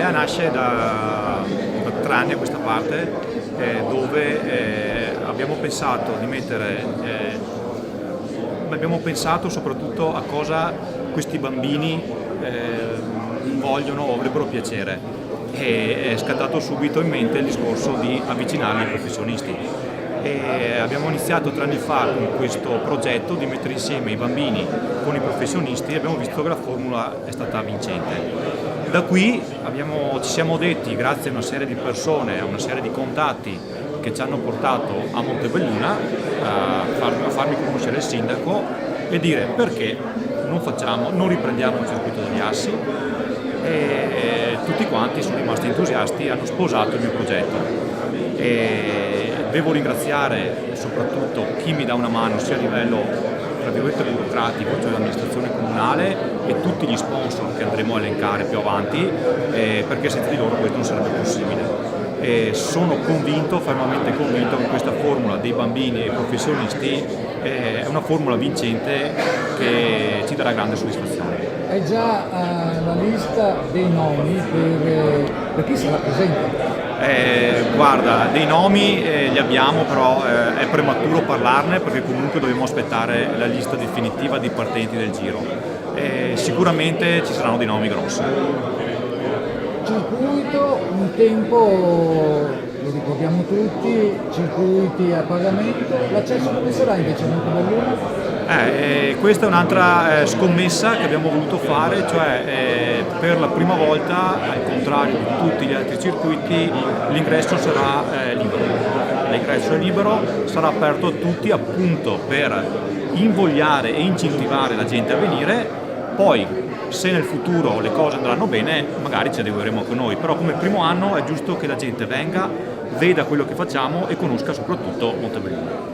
L'idea nasce da 3 anni a questa parte, dove abbiamo pensato di abbiamo pensato soprattutto a cosa questi bambini vogliono o avrebbero piacere, e è scattato subito in mente il discorso di avvicinarli ai professionisti. E abbiamo iniziato 3 anni fa con questo progetto di mettere insieme i bambini con i professionisti e abbiamo visto che la formula è stata vincente. Da qui ci siamo detti, grazie a una serie di persone, a una serie di contatti che ci hanno portato a Montebelluna, a farmi conoscere il sindaco e dire perché non riprendiamo il circuito degli assi, e tutti quanti sono rimasti entusiasti e hanno sposato il mio progetto. E devo ringraziare soprattutto chi mi dà una mano sia a livello tra virgolette burocratico, cioè l'amministrazione comunale, e tutti gli sponsor che andremo a elencare più avanti, perché senza di loro questo non sarebbe possibile. E sono fermamente convinto che questa formula dei bambini e professionisti è una formula vincente che ci darà grande soddisfazione. Hai già la lista dei nomi per chi sarà presente? Guarda, dei nomi li abbiamo, però è prematuro parlarne perché comunque dobbiamo aspettare la lista definitiva dei partenti del giro. Sicuramente ci saranno dei nomi grossi. Circuito, un tempo, lo ricordiamo tutti, circuiti a pagamento, l'accesso come sarà invece a Montebelluna? Questa è un'altra scommessa che abbiamo voluto fare, cioè per la prima volta, al contrario di tutti gli altri circuiti, l'ingresso sarà libero. L'ingresso è libero, sarà aperto a tutti appunto per invogliare e incentivare la gente a venire. Poi, se nel futuro le cose andranno bene, magari ci adegueremo anche noi, però come primo anno è giusto che la gente venga, veda quello che facciamo e conosca soprattutto Montebelluna.